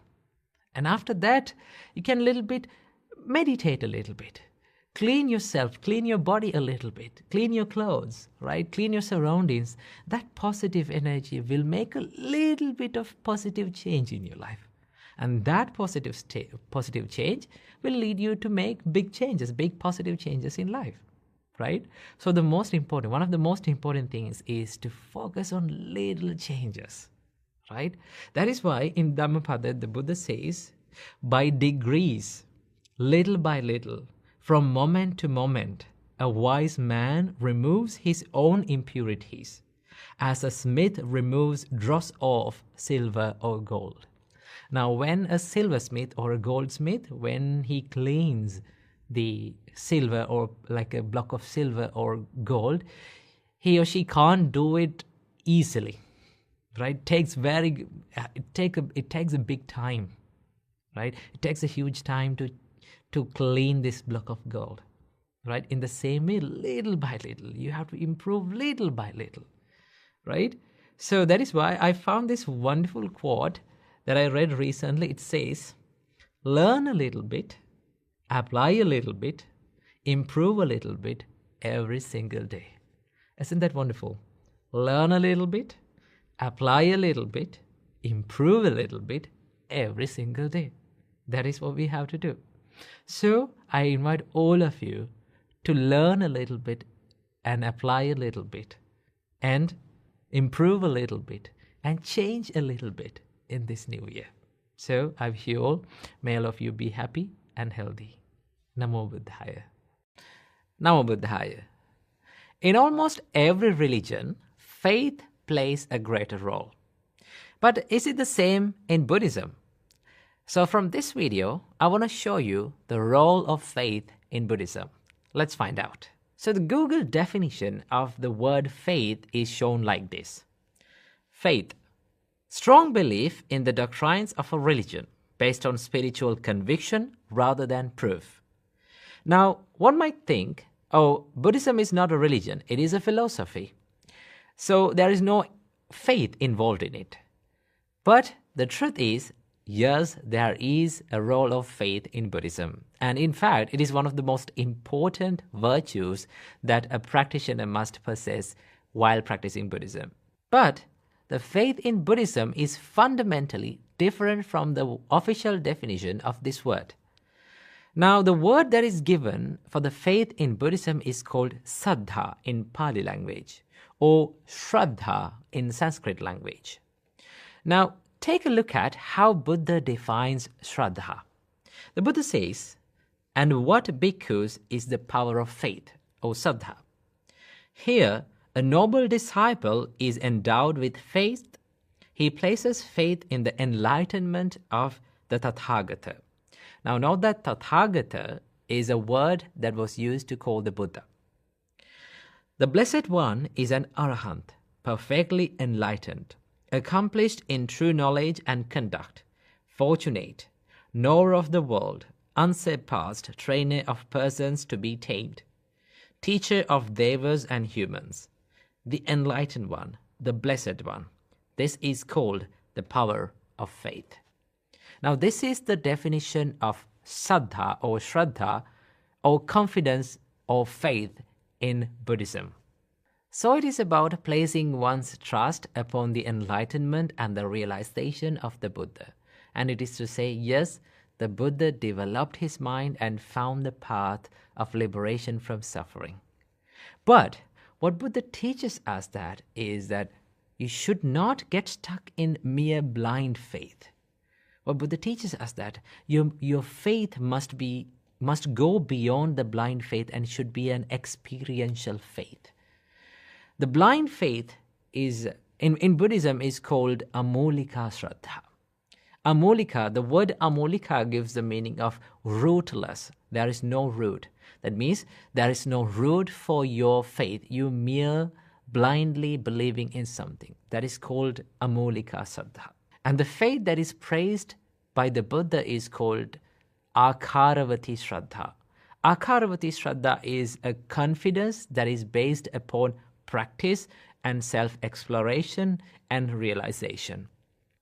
And after that, you can meditate a little bit. Clean yourself, clean your body a little bit, clean your clothes, right? Clean your surroundings. That positive energy will make a little bit of positive change in your life. And that positive change will lead you to make big changes, big positive changes in life, right? So one of the most important things is to focus on little changes, right? That is why in Dhammapada, the Buddha says, by degrees, little by little, from moment to moment, a wise man removes his own impurities, as a smith removes dross of silver or gold. Now, when a silversmith or a goldsmith, when he cleans the silver or like a block of silver or gold, he or she can't do it easily, right? It takes a big time, right? It takes a huge time to clean this block of gold, right? In the same way, little by little, you have to improve little by little, right? So that is why I found this wonderful quote that I read recently. It says, learn a little bit, apply a little bit, improve a little bit every single day. Isn't that wonderful? Learn a little bit, apply a little bit, improve a little bit every single day. That is what we have to do. So I invite all of you to learn a little bit and apply a little bit and improve a little bit and change a little bit in this new year. So I wish you all, may all of you be happy and healthy. Namo Buddhaya. Namo Buddhaya. In almost every religion, faith plays a greater role. But is it the same in Buddhism? So from this video, I want to show you the role of faith in Buddhism. Let's find out. So the Google definition of the word faith is shown like this. Faith: strong belief in the doctrines of a religion based on spiritual conviction rather than proof. Now, one might think, oh, Buddhism is not a religion, it is a philosophy. So there is no faith involved in it. But the truth is, yes, there is a role of faith in Buddhism. And in fact, it is one of the most important virtues that a practitioner must possess while practicing Buddhism. But the faith in Buddhism is fundamentally different from the official definition of this word. Now, the word that is given for the faith in Buddhism is called saddha in Pali language, or shraddha in Sanskrit language. Now, take a look at how Buddha defines shraddha. The Buddha says, and what bhikkhus is the power of faith, or saddha. Here, a noble disciple is endowed with faith. He places faith in the enlightenment of the Tathagata. Now, note that Tathagata is a word that was used to call the Buddha. The Blessed One is an arahant, perfectly enlightened, accomplished in true knowledge and conduct, fortunate, knower of the world, unsurpassed, trainer of persons to be tamed, teacher of devas and humans, the enlightened one, the Blessed One. This is called the power of faith. Now, this is the definition of saddha or shraddha, or confidence or faith in Buddhism. So it is about placing one's trust upon the enlightenment and the realization of the Buddha. And it is to say, yes, the Buddha developed his mind and found the path of liberation from suffering. But what Buddha teaches us that is that you should not get stuck in mere blind faith. What Buddha teaches us that your faith must go beyond the blind faith and should be an experiential faith. The blind faith is in Buddhism is called amolika shraddha. Amulika, the word amulika gives the meaning of rootless. There is no root. That means there is no root for your faith. You mere blindly believing in something. That is called amulika saddha. And the faith that is praised by the Buddha is called akaravati shraddha. Akaravati shraddha is a confidence that is based upon practice and self-exploration and realization.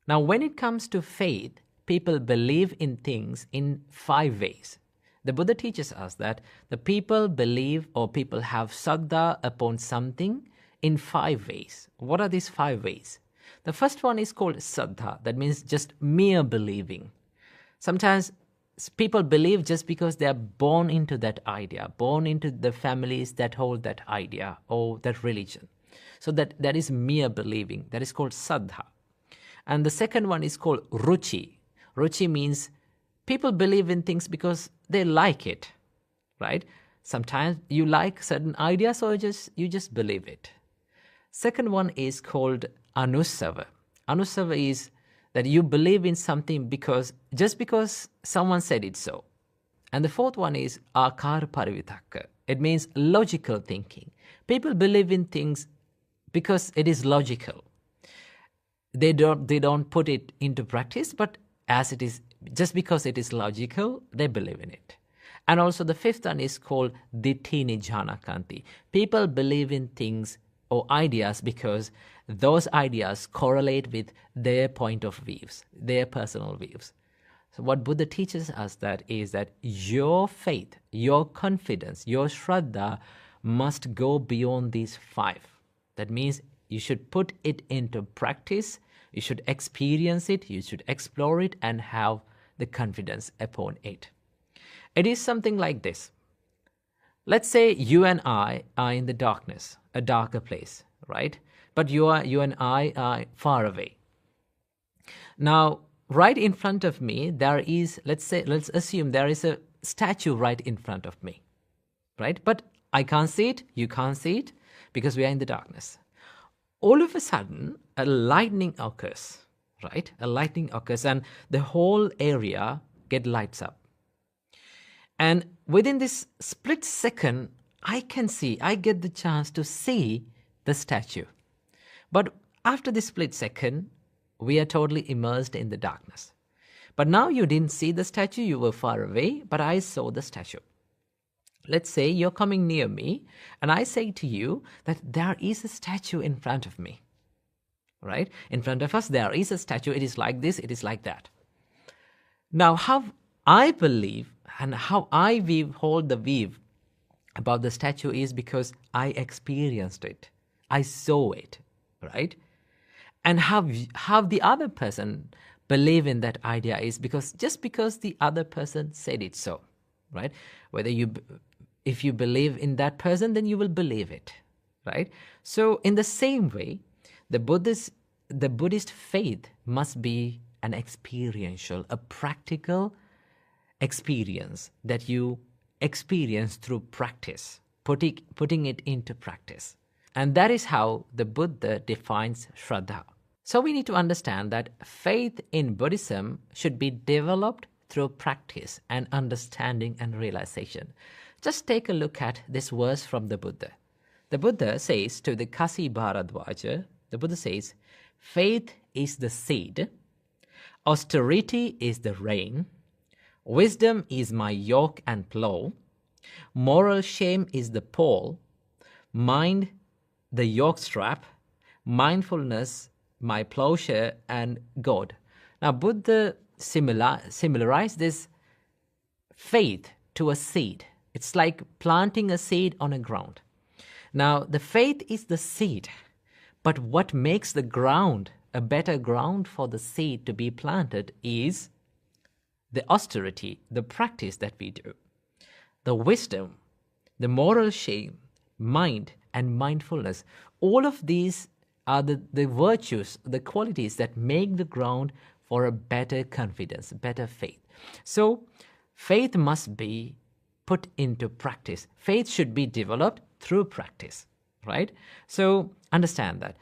Now, when it comes to faith, people believe in things in 5 ways. The Buddha teaches us that the people believe or people have saddha upon something in 5 ways. What are these 5 ways? The first one is called saddha. That means just mere believing. Sometimes people believe just because they are born into that idea, born into the families that hold that idea or that religion. So that is mere believing. That is called saddha. And the second one is called ruchi. Ruchi means people believe in things because they like it, right? Sometimes you like certain ideas, so you just believe it. Second one is called anusava. Anusava is that you believe in something just because someone said it so. And the fourth one is akara parivitaka. It means logical thinking. People believe in things because it is logical. They don't put it into practice, but as it is, just because it is logical, they believe in it. And also the fifth one is called dittini jhanakanti. People believe in things or ideas because those ideas correlate with their point of views, their personal views. So what Buddha teaches us is that your faith, your confidence, your shraddha must go beyond these 5. That means you should put it into practice, you should experience it, you should explore it and have the confidence upon it. It is something like this. Let's say you and I are in the darkness, a darker place, right? But you and I are far away. Now, right in front of me, there is, let's assume there is a statue right in front of me, right? But I can't see it, you can't see it, because we are in the darkness. All of a sudden, a lightning occurs, right? A lightning occurs and the whole area lights up. And within this split second, I get the chance to see the statue. But after this split second, we are totally immersed in the darkness. But now you didn't see the statue, you were far away, but I saw the statue. Let's say you're coming near me and I say to you that there is a statue in front of me, right? In front of us, there is a statue. It is like this, it is like that. Now, how I believe and how I hold the view about the statue is because I experienced it. I saw it, right? And how the other person believe in that idea is because the other person said it so, right? If you believe in that person, then you will believe it, right? So in the same way, the Buddhist faith must be an experiential, a practical experience that you experience through practice, putting it into practice. And that is how the Buddha defines Shraddha. So we need to understand that faith in Buddhism should be developed through practice and understanding and realization. Just take a look at this verse from the Buddha. The Buddha says to the Kasi Bharadwaja, the Buddha says, faith is the seed, austerity is the rain, wisdom is my yoke and plow, moral shame is the pole, mind the yoke strap, mindfulness my plowshare and God. Now Buddha similarized this faith to a seed. It's like planting a seed on a ground. Now the faith is the seed, but what makes the ground a better ground for the seed to be planted is the austerity, the practice that we do, the wisdom, the moral shame, mind, and mindfulness. All of these are the virtues, the qualities that make the ground for a better confidence, better faith. So faith must be put into practice. Faith should be developed through practice, right? So understand that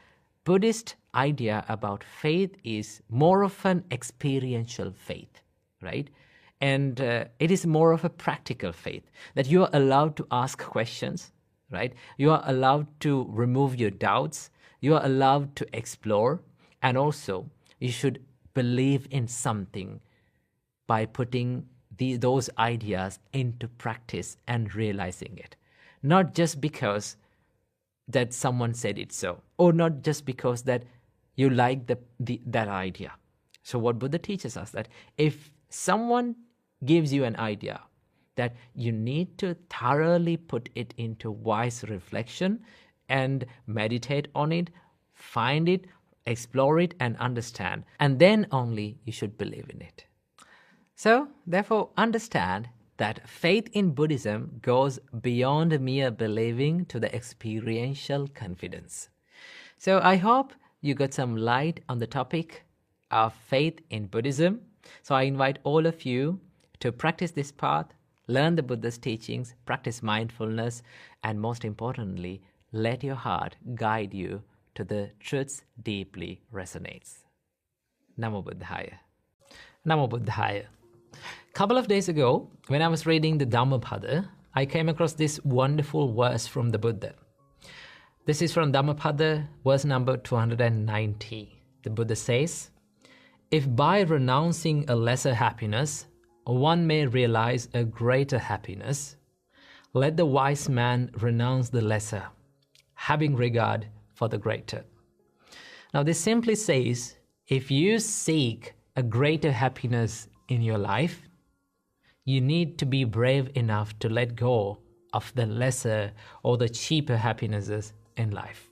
Buddhists idea about faith is more of an experiential faith, right? And it is more of a practical faith, that you are allowed to ask questions, right? You are allowed to remove your doubts. You are allowed to explore. And also, you should believe in something by putting those ideas into practice and realizing it. Not just because that someone said it so, or not just because that you like that idea. So what Buddha teaches us, that if someone gives you an idea, that you need to thoroughly put it into wise reflection and meditate on it, find it, explore it, and understand. And then only you should believe in it. So, therefore, understand that faith in Buddhism goes beyond mere believing to the experiential confidence. So, I hope you got some light on the topic of faith in Buddhism. So, I invite all of you to practice this path, learn the Buddha's teachings, practice mindfulness, and most importantly, let your heart guide you to the truths deeply resonates. Namo Buddhaya. Namo Buddhaya. Couple of days ago, when I was reading the Dhammapada, I came across this wonderful verse from the Buddha. This is from Dhammapada, verse number 290. The Buddha says, "If by renouncing a lesser happiness, one may realize a greater happiness, let the wise man renounce the lesser, having regard for the greater." Now, this simply says, if you seek a greater happiness in your life, you need to be brave enough to let go of the lesser or the cheaper happinesses in life.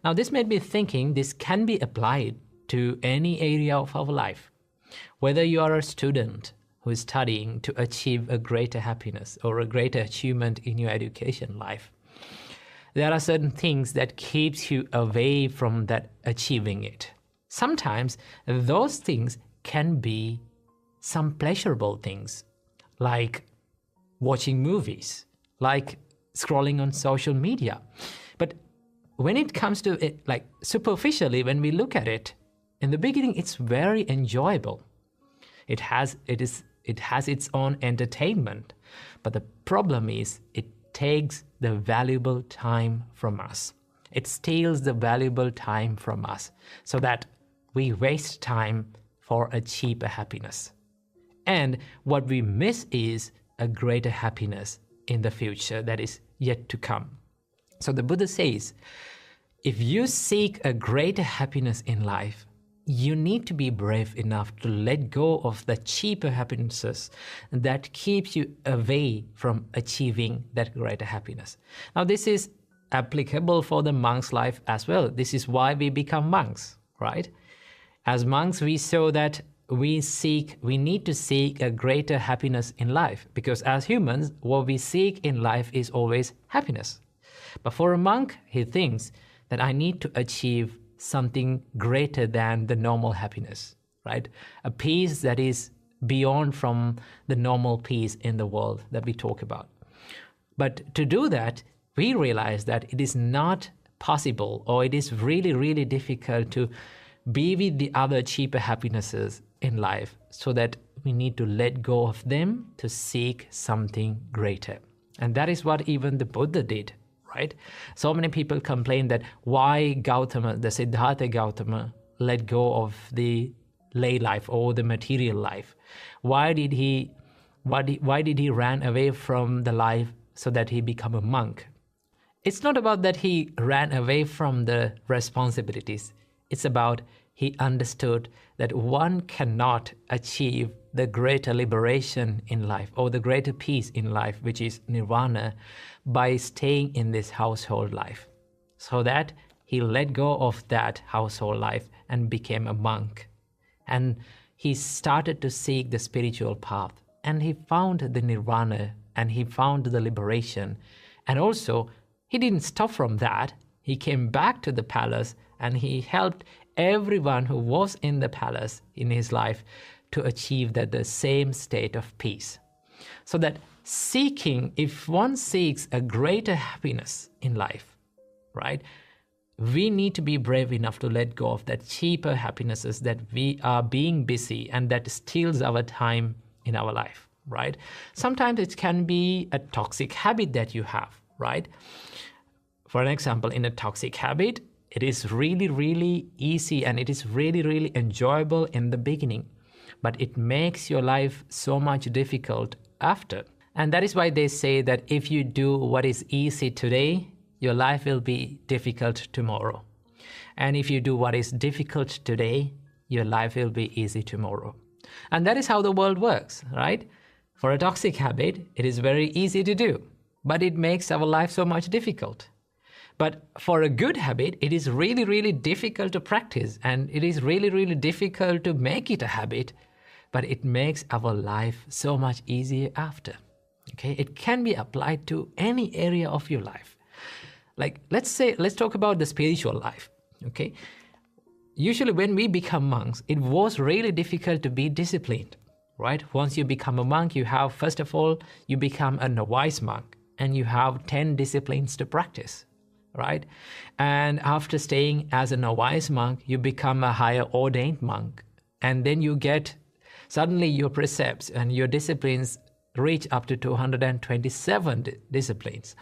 Now, this made me thinking this can be applied to any area of our life. Whether you are a student who is studying to achieve a greater happiness or a greater achievement in your education life, there are certain things that keeps you away from that achieving it. Sometimes those things can be some pleasurable things, like watching movies, like scrolling on social media. But when it comes to it, like superficially, when we look at it, in the beginning, it's very enjoyable. It has its own entertainment. But the problem is, it takes the valuable time from us. It steals the valuable time from us, so that we waste time for a cheaper happiness. And what we miss is a greater happiness in the future that is yet to come. So the Buddha says, if you seek a greater happiness in life, you need to be brave enough to let go of the cheaper happinesses that keeps you away from achieving that greater happiness. Now, this is applicable for the monk's life as well. This is why we become monks, right? As monks, we show that we need to seek a greater happiness in life, because as humans, what we seek in life is always happiness. But for a monk, he thinks that I need to achieve something greater than the normal happiness, right? A peace that is beyond from the normal peace in the world that we talk about. But to do that, we realize that it is not possible, or it is really, really difficult to be with the other cheaper happinesses in life, so that we need to let go of them to seek something greater. And that is what even the Buddha did, right? So many people complain that why Gautama, the Siddhartha Gautama, let go of the lay life or the material life. Why did he ran away from the life so that he become a monk? It's not about that he ran away from the responsibilities. It's about he understood that one cannot achieve the greater liberation in life or the greater peace in life, which is nirvana, by staying in this household life. So that he let go of that household life and became a monk. And he started to seek the spiritual path. And he found the nirvana and he found the liberation. And also, he didn't stop from that. He came back to the palace and he helped everyone who was in the palace in his life to achieve the same state of peace. So that if one seeks a greater happiness in life, right, we need to be brave enough to let go of that cheaper happinesses that we are being busy and that steals our time in our life, right? Sometimes it can be a toxic habit that you have, right? For an example, in a toxic habit, it is really, really easy and it is really, really enjoyable in the beginning, but it makes your life so much difficult after. And that is why they say that if you do what is easy today, your life will be difficult tomorrow. And if you do what is difficult today, your life will be easy tomorrow. And that is how the world works, right? For a toxic habit, it is very easy to do, but it makes our life so much difficult. But for a good habit, it is really, really difficult to practice, and it is really, really difficult to make it a habit, but it makes our life so much easier after. Okay, it can be applied to any area of your life. Like, let's talk about the spiritual life. Okay, usually when we become monks, it was really difficult to be disciplined, right? Once you become a monk, you have, first of all, you become a novice monk, and you have 10 disciplines to practice, right? And after staying as a novice monk, you become a higher ordained monk, and then you get, suddenly your precepts and your disciplines reach up to 227 disciplines.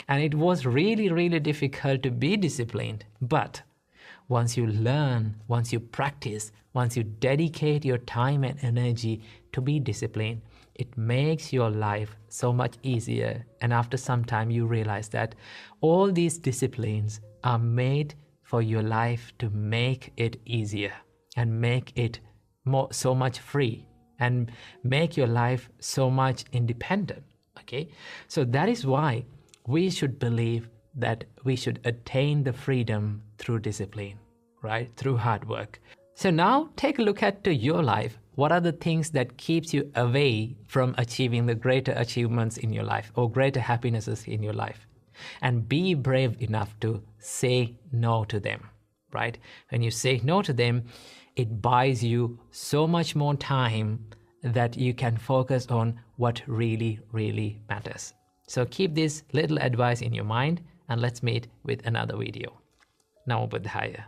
And it was really, really difficult to be disciplined. But once you learn, once you practice, once you dedicate your time and energy to be disciplined, it makes your life so much easier. And after some time, you realize that all these disciplines are made for your life to make it easier and make it so much free and make your life so much independent. Okay, so that is why we should believe that we should attain the freedom through discipline, right? Through hard work. So now take a look at your life. What are the things that keeps you away from achieving the greater achievements in your life or greater happinesses in your life? And be brave enough to say no to them, right? When you say no to them, it buys you so much more time that you can focus on what really, really matters. So keep this little advice in your mind, and let's meet with another video. Namo Buddhaya.